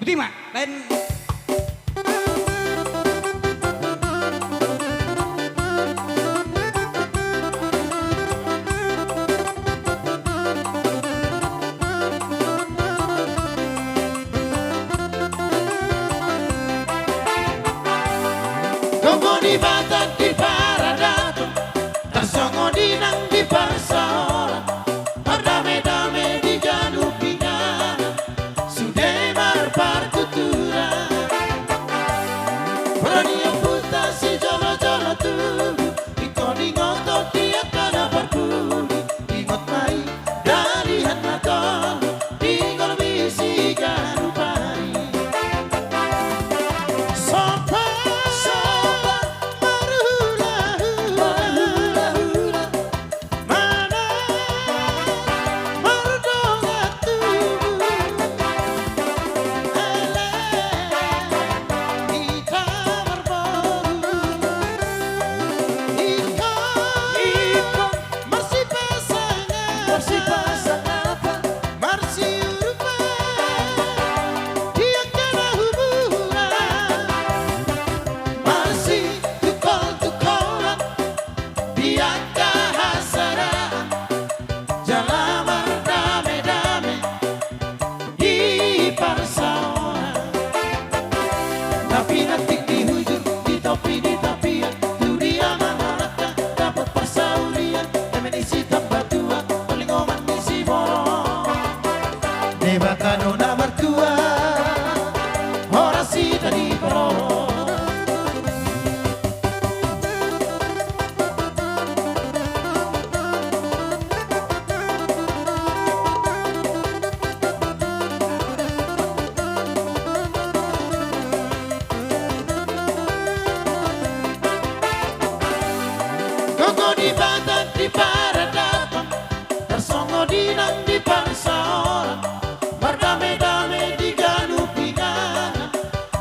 Betul mak? Lain Koko di Batak di Paradato, Tasongo di Nang di Parsaora, Pardame-dame di Janupingana, Sudemar Partutura. Berani yang buta si jolo-jolo tulu, Iko di ngotot dia kada berpuli, Ingot mai dari Hanaton, Tinggal bisi garupari. Bakano na mertua, orasi tadi pro. Koko di Batak di Paradato, Tersongo di Nang di Parsaora, Mardame-dame di Janupingana,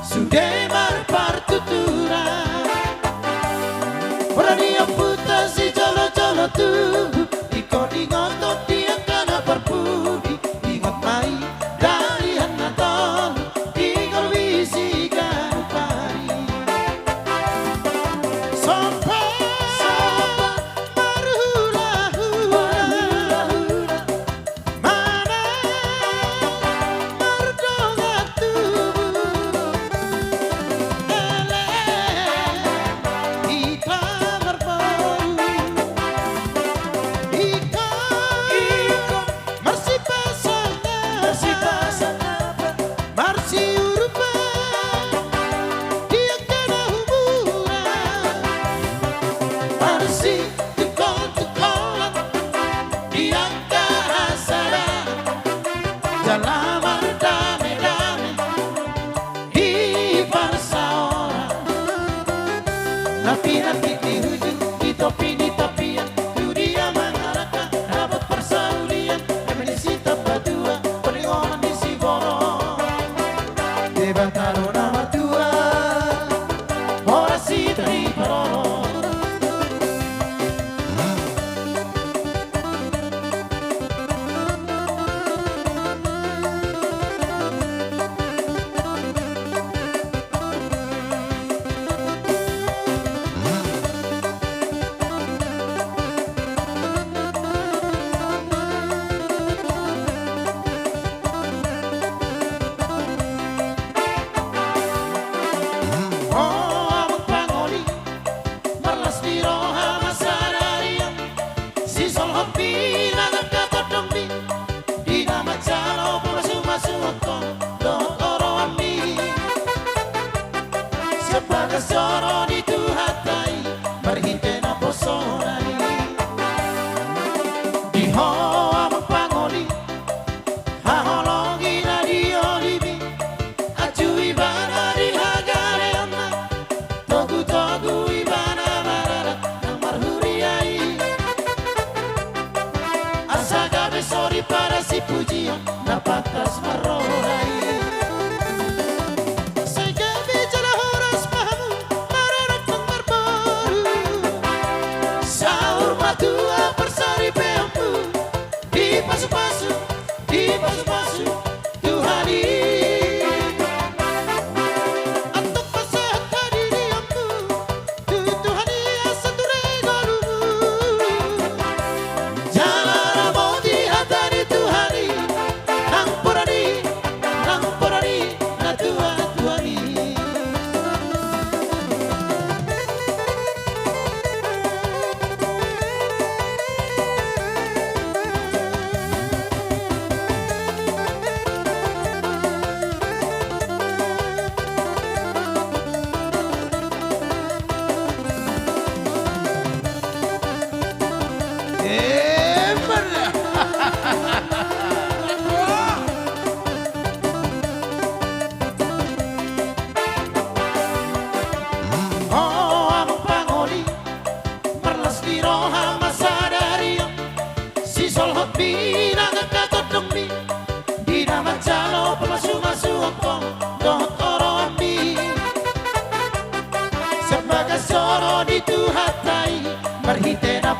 Sudemar Partutura. Berani yang buta si jolo-jolo tubuh, Iko di ngotot dia kada berpudi, Ingot mai dari Hanaton, Tinggal bisi garupari. Napi-napi di hujung, di topi-topian, tu dia mengarahkan, dapat persaulian, emenisi berdua, peningonan di Siboro. Di Bantaro nomor 2, orasi dari Baroro.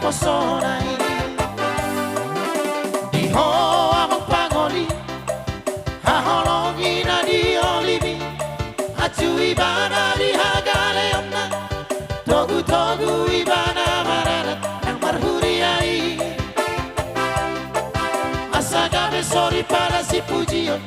pesonai di hoa mempangoli haholongi na di olivi acui bana di hagale omna togu togu ibana mararat nang marhuriai asagame sorry para si pujian